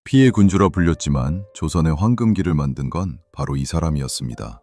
피해 군주라 불렸지만 조선의 황금기를 만든 건 바로 이 사람이었습니다.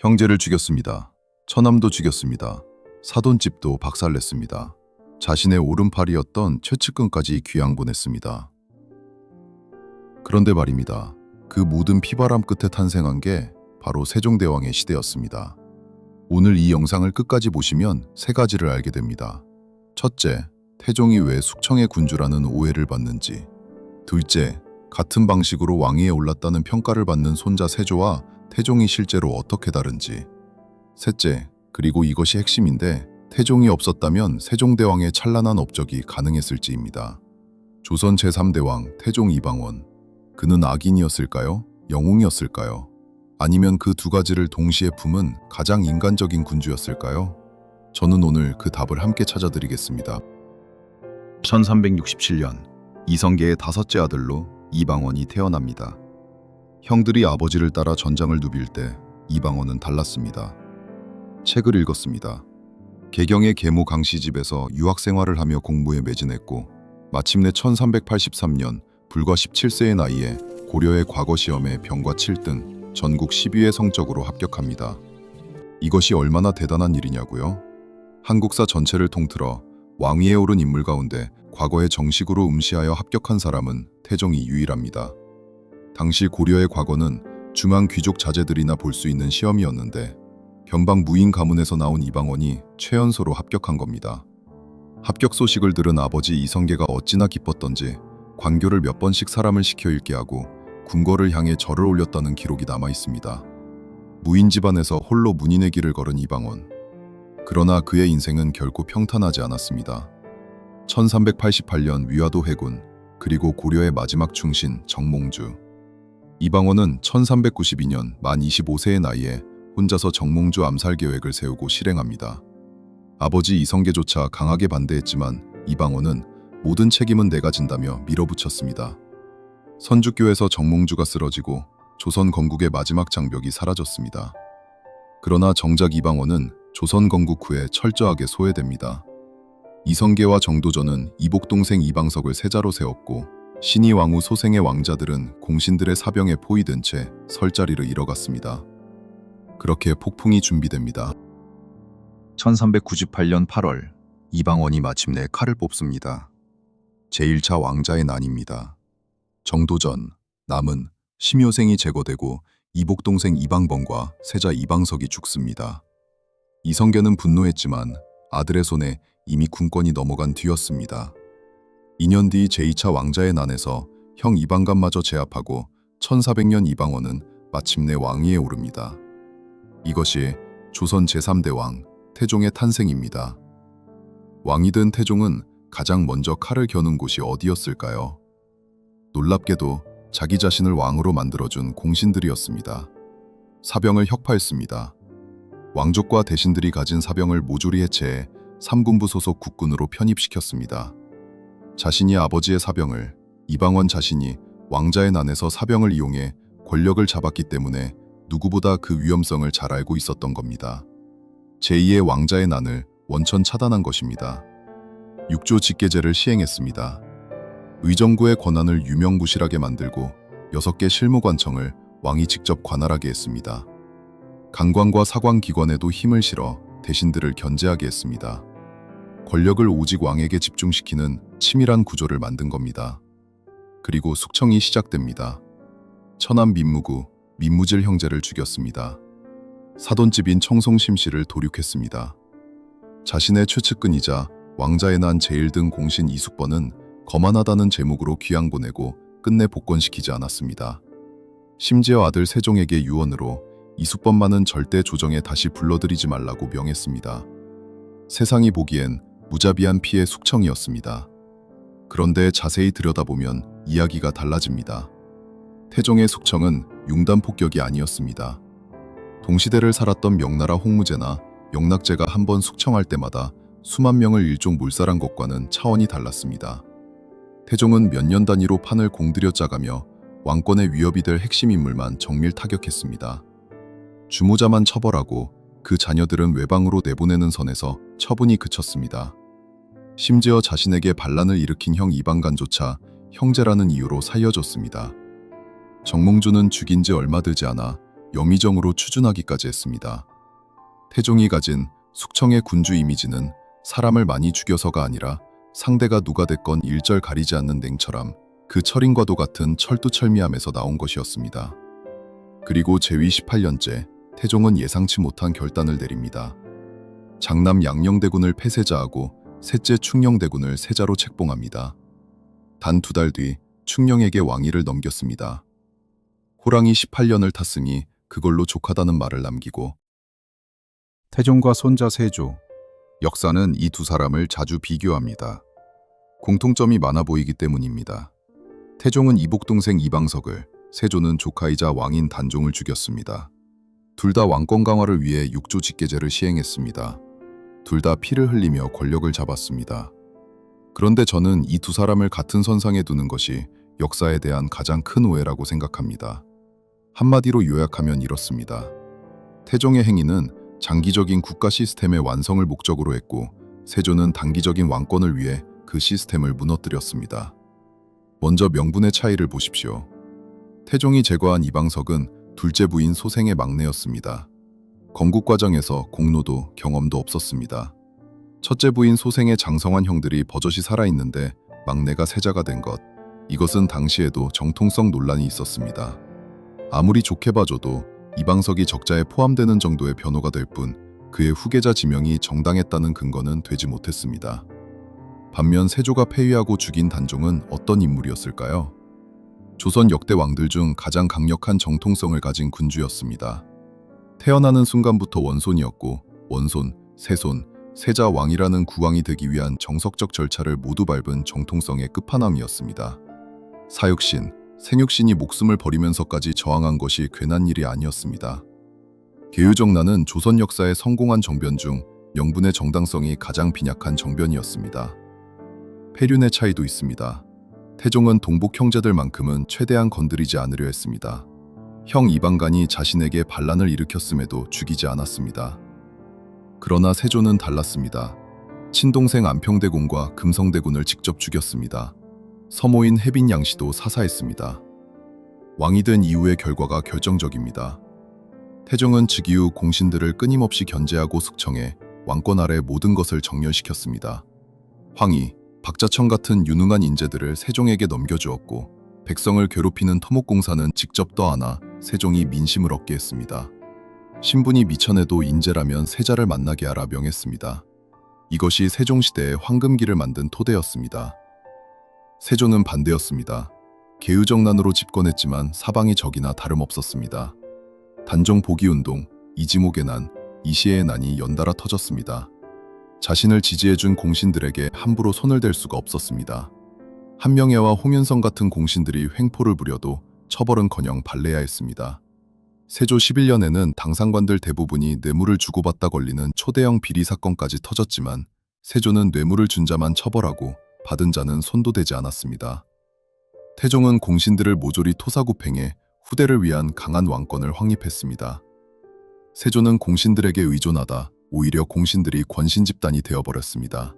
형제를 죽였습니다. 처남도 죽였습니다. 사돈집도 박살냈습니다. 자신의 오른팔이었던 최측근까지 귀양보냈습니다. 그런데 말입니다. 그 모든 피바람 끝에 탄생한 게 바로 세종대왕의 시대였습니다. 오늘 이 영상을 끝까지 보시면 세 가지를 알게 됩니다. 첫째, 태종이 왜 숙청의 군주라는 오해를 받는지. 둘째, 같은 방식으로 왕위에 올랐다는 평가를 받는 손자 세조와 태종이 실제로 어떻게 다른지. 셋째, 그리고 이것이 핵심인데 태종이 없었다면 세종대왕의 찬란한 업적이 가능했을지입니다. 조선 제3대왕 태종 이방원. 그는 악인이었을까요? 영웅이었을까요? 아니면 그 두 가지를 동시에 품은 가장 인간적인 군주였을까요? 저는 오늘 그 답을 함께 찾아드리겠습니다. 1367년 이성계의 다섯째 아들로 이방원이 태어납니다. 형들이 아버지를 따라 전장을 누빌 때 이방원은 달랐습니다. 책을 읽었습니다. 개경의 계모 강씨 집에서 유학 생활을 하며 공부에 매진했고 마침내 1383년 불과 17세의 나이에 고려의 과거 시험에 병과 7등, 전국 10위의 성적으로 합격합니다. 이것이 얼마나 대단한 일이냐고요? 한국사 전체를 통틀어 왕위에 오른 인물 가운데 과거에 정식으로 음시하여 합격한 사람은 태종이 유일합니다. 당시 고려의 과거는 중앙 귀족 자제들이나 볼 수 있는 시험이었는데 변방 무인 가문에서 나온 이방원이 최연소로 합격한 겁니다. 합격 소식을 들은 아버지 이성계가 어찌나 기뻤던지 관교를 몇 번씩 사람을 시켜 읽게 하고 궁궐을 향해 절을 올렸다는 기록이 남아 있습니다. 무인 집안에서 홀로 문인의 길을 걸은 이방원. 그러나 그의 인생은 결코 평탄하지 않았습니다. 1388년 위화도 해군, 그리고 고려의 마지막 충신 정몽주. 이방원은 1392년 만 25세의 나이에 혼자서 정몽주 암살 계획을 세우고 실행합니다. 아버지 이성계조차 강하게 반대했지만 이방원은 모든 책임은 내가 진다며 밀어붙였습니다. 선주교에서 정몽주가 쓰러지고 조선 건국의 마지막 장벽이 사라졌습니다. 그러나 정작 이방원은 조선 건국 후에 철저하게 소외됩니다. 이성계와 정도전은 이복 동생 이방석을 세자로 세웠고 신이 왕후 소생의 왕자들은 공신들의 사병에 포위된 채 설 자리를 잃어갔습니다. 그렇게 폭풍이 준비됩니다. 1398년 8월 이방원이 마침내 칼을 뽑습니다. 제1차 왕자의 난입니다. 정도전, 남은, 심효생이 제거되고 이복 동생 이방번과 세자 이방석이 죽습니다. 이성계는 분노했지만 아들의 손에 이미 군권이 넘어간 뒤였습니다. 2년 뒤 제2차 왕자의 난에서 형 이방간마저 제압하고 1400년 이방원은 마침내 왕위에 오릅니다. 이것이 조선 제3대왕 태종의 탄생입니다. 왕이 된 태종은 가장 먼저 칼을 겨눈 곳이 어디였을까요? 놀랍게도 자기 자신을 왕으로 만들어준 공신들이었습니다. 사병을 혁파했습니다. 왕족과 대신들이 가진 사병을 모조리 해체해 삼군부 소속 국군으로 편입시켰습니다. 자신이 아버지의 사병을, 이방원 자신이 왕자의 난에서 사병을 이용해 권력을 잡았기 때문에 누구보다 그 위험성을 잘 알고 있었던 겁니다. 제2의 왕자의 난을 원천 차단한 것입니다. 6조 직계제를 시행했습니다. 의정부의 권한을 유명무실하게 만들고 6개 실무관청을 왕이 직접 관할하게 했습니다. 강관과 사관기관에도 힘을 실어 대신들을 견제하게 했습니다. 권력을 오직 왕에게 집중시키는 치밀한 구조를 만든 겁니다. 그리고 숙청이 시작됩니다. 처남 민무구, 민무질 형제를 죽였습니다. 사돈집인 청송심씨를 도륙했습니다. 자신의 최측근이자 왕자의 난 제1등 공신 이숙번은 거만하다는 제목으로 귀양보내고 끝내 복권시키지 않았습니다. 심지어 아들 세종에게 유언으로 이숙번만은 절대 조정에 다시 불러들이지 말라고 명했습니다. 세상이 보기엔 무자비한 피해 숙청이었습니다. 그런데 자세히 들여다보면 이야기가 달라집니다. 태종의 숙청은 융단 폭격이 아니었습니다. 동시대를 살았던 명나라 홍무제나 영락제가 한 번 숙청할 때마다 수만 명을 일종 몰살한 것과는 차원이 달랐습니다. 태종은 몇 년 단위로 판을 공들여 짜가며 왕권의 위협이 될 핵심 인물만 정밀 타격했습니다. 주모자만 처벌하고 그 자녀들은 외방으로 내보내는 선에서 처분이 그쳤습니다. 심지어 자신에게 반란을 일으킨 형 이방간조차 형제라는 이유로 살려줬습니다. 정몽주는 죽인 지 얼마 되지 않아 영의정으로 추준하기까지 했습니다. 태종이 가진 숙청의 군주 이미지는 사람을 많이 죽여서가 아니라 상대가 누가 됐건 일절 가리지 않는 냉철함, 그 철인과도 같은 철두철미함에서 나온 것이었습니다. 그리고 제위 18년째 태종은 예상치 못한 결단을 내립니다. 장남 양녕대군을 폐세자하고 셋째 충녕대군을 세자로 책봉합니다. 단 2달 뒤 충녕에게 왕위를 넘겼습니다. 호랑이 18년을 탔으니 그걸로 족하다는 말을 남기고 태종과 손자 세조, 역사는 이 두 사람을 자주 비교합니다. 공통점이 많아 보이기 때문입니다. 태종은 이복동생 이방석을, 세조는 조카이자 왕인 단종을 죽였습니다. 둘 다 왕권 강화를 위해 육조 직계제를 시행했습니다. 둘 다 피를 흘리며 권력을 잡았습니다. 그런데 저는 이 두 사람을 같은 선상에 두는 것이 역사에 대한 가장 큰 오해라고 생각합니다. 한마디로 요약하면 이렇습니다. 태종의 행위는 장기적인 국가 시스템의 완성을 목적으로 했고, 세조는 단기적인 왕권을 위해 그 시스템을 무너뜨렸습니다. 먼저 명분의 차이를 보십시오. 태종이 제거한 이방석은 둘째 부인 소생의 막내였습니다. 건국 과정에서 공로도 경험도 없었습니다. 첫째 부인 소생의 장성한 형들이 버젓이 살아있는데 막내가 세자가 된 것, 이것은 당시에도 정통성 논란이 있었습니다. 아무리 좋게 봐줘도 이방석이 적자에 포함되는 정도의 변호가 될 뿐 그의 후계자 지명이 정당했다는 근거는 되지 못했습니다. 반면 세조가 폐위하고 죽인 단종은 어떤 인물이었을까요? 조선 역대 왕들 중 가장 강력한 정통성을 가진 군주였습니다. 태어나는 순간부터 원손이었고 원손, 세손, 세자 왕이라는 구왕이 되기 위한 정석적 절차를 모두 밟은 정통성의 끝판왕이었습니다. 사육신, 생육신이 목숨을 버리면서까지 저항한 것이 괜한 일이 아니었습니다. 계유정난은 조선 역사의 성공한 정변 중 명분의 정당성이 가장 빈약한 정변이었습니다. 폐륜의 차이도 있습니다. 태종은 동복 형제들만큼은 최대한 건드리지 않으려 했습니다. 형 이방간이 자신에게 반란을 일으켰음에도 죽이지 않았습니다. 그러나 세조는 달랐습니다. 친동생 안평대군과 금성대군을 직접 죽였습니다. 서모인 혜빈 양씨도 사사했습니다. 왕이 된 이후의 결과가 결정적입니다. 태종은 즉위 후 공신들을 끊임없이 견제하고 숙청해 왕권 아래 모든 것을 정렬시켰습니다. 황희, 박자청 같은 유능한 인재들을 세종에게 넘겨주었고 백성을 괴롭히는 토목공사는 직접 떠안아 세종이 민심을 얻게 했습니다. 신분이 미천해도 인재라면 세자를 만나게 하라 명했습니다. 이것이 세종시대의 황금기를 만든 토대였습니다. 세조는 반대였습니다. 계유정난으로 집권했지만 사방이 적이나 다름없었습니다. 단종 복위운동, 이지목의 난, 이시의 난이 연달아 터졌습니다. 자신을 지지해준 공신들에게 함부로 손을 댈 수가 없었습니다. 한명회와 홍윤성 같은 공신들이 횡포를 부려도 처벌은커녕 발레야 했습니다. 세조 11년에는 당상관들 대부분이 뇌물을 주고받다 걸리는 초대형 비리 사건까지 터졌지만 세조는 뇌물을 준 자만 처벌하고 받은 자는 손도 대지 않았습니다. 태종은 공신들을 모조리 토사구팽해 후대를 위한 강한 왕권을 확립했습니다. 세조는 공신들에게 의존하다 오히려 공신들이 권신 집단이 되어버렸습니다.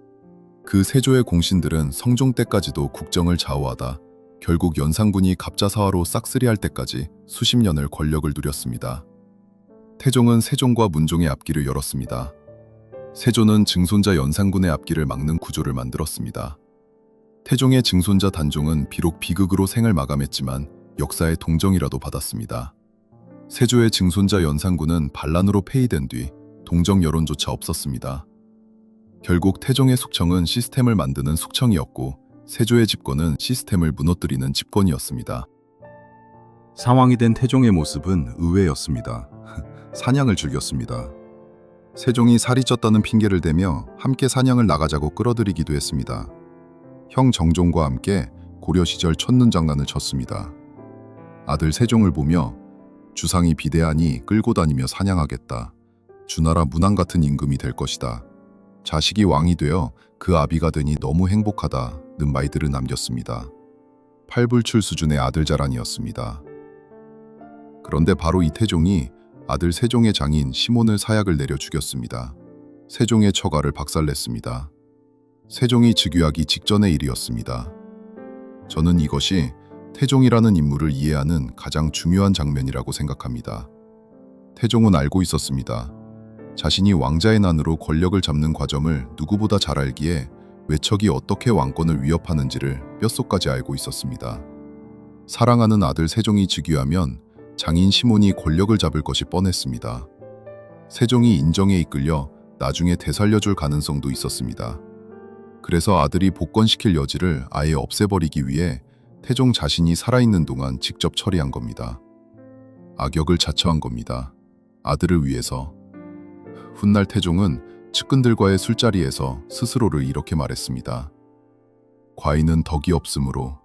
그 세조의 공신들은 성종 때까지도 국정을 좌우하다 결국 연산군이 갑자사화로 싹쓸이할 때까지 수십 년을 권력을 누렸습니다. 태종은 세종과 문종의 앞길을 열었습니다. 세조는 증손자 연산군의 앞길을 막는 구조를 만들었습니다. 태종의 증손자 단종은 비록 비극으로 생을 마감했지만 역사의 동정이라도 받았습니다. 세조의 증손자 연산군은 반란으로 폐위된 뒤 동정 여론조차 없었습니다. 결국 태종의 숙청은 시스템을 만드는 숙청이었고 세조의 집권은 시스템을 무너뜨리는 집권이었습니다. 사왕이 된 태종의 모습은 의외였습니다. 사냥을 즐겼습니다. 세종이 살이 쪘다는 핑계를 대며 함께 사냥을 나가자고 끌어들이기도 했습니다. 형 정종과 함께 고려 시절 첫눈장난을 쳤습니다. 아들 세종을 보며 주상이 비대하니 끌고 다니며 사냥하겠다. 주나라 문왕 같은 임금이 될 것이다. 자식이 왕이 되어 그 아비가 되니 너무 행복하다는 말들을 남겼습니다. 팔불출 수준의 아들 자랑이었습니다. 그런데 바로 이 태종이 아들 세종의 장인 시몬을 사약을 내려 죽였습니다. 세종의 처가를 박살냈습니다. 세종이 즉위하기 직전의 일이었습니다. 저는 이것이 태종이라는 인물을 이해하는 가장 중요한 장면이라고 생각합니다. 태종은 알고 있었습니다. 자신이 왕자의 난으로 권력을 잡는 과정을 누구보다 잘 알기에 외척이 어떻게 왕권을 위협하는지를 뼛속까지 알고 있었습니다. 사랑하는 아들 세종이 즉위하면 장인 시몬이 권력을 잡을 것이 뻔했습니다. 세종이 인정에 이끌려 나중에 되살려줄 가능성도 있었습니다. 그래서 아들이 복권시킬 여지를 아예 없애버리기 위해 태종 자신이 살아있는 동안 직접 처리한 겁니다. 악역을 자처한 겁니다. 아들을 위해서. 훗날 태종은 측근들과의 술자리에서 스스로를 이렇게 말했습니다. 과인은 덕이 없으므로.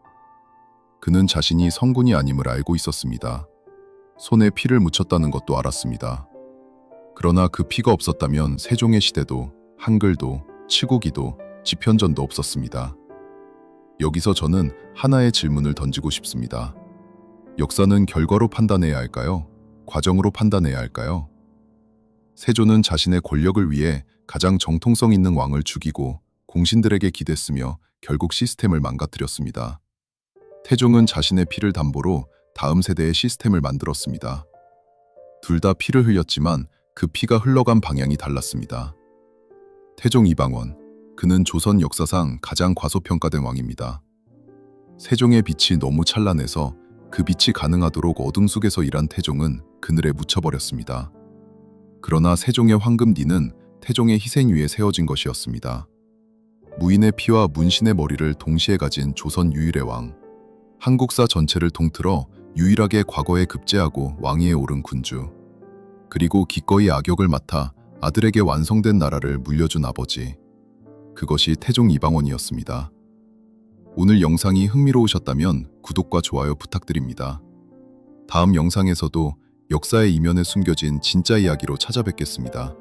그는 자신이 성군이 아님을 알고 있었습니다. 손에 피를 묻혔다는 것도 알았습니다. 그러나 그 피가 없었다면 세종의 시대도 한글도 치국이도 지편전도 없었습니다. 여기서 저는 하나의 질문을 던지고 싶습니다. 역사는 결과로 판단해야 할까요? 과정으로 판단해야 할까요? 세조는 자신의 권력을 위해 가장 정통성 있는 왕을 죽이고 공신들에게 기댔으며 결국 시스템을 망가뜨렸습니다. 태종은 자신의 피를 담보로 다음 세대의 시스템을 만들었습니다. 둘 다 피를 흘렸지만 그 피가 흘러간 방향이 달랐습니다. 태종 이방원, 그는 조선 역사상 가장 과소평가된 왕입니다. 세종의 빛이 너무 찬란해서 그 빛이 가능하도록 어둠 속에서 일한 태종은 그늘에 묻혀버렸습니다. 그러나 세종의 황금띠는 태종의 희생 위에 세워진 것이었습니다. 무인의 피와 문신의 머리를 동시에 가진 조선 유일의 왕, 한국사 전체를 통틀어 유일하게 과거에 급제하고 왕위에 오른 군주, 그리고 기꺼이 악역을 맡아 아들에게 완성된 나라를 물려준 아버지, 그것이 태종 이방원이었습니다. 오늘 영상이 흥미로우셨다면 구독과 좋아요 부탁드립니다. 다음 영상에서도 역사의 이면에 숨겨진 진짜 이야기로 찾아뵙겠습니다.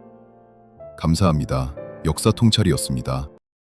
감사합니다. 역사통찰이었습니다.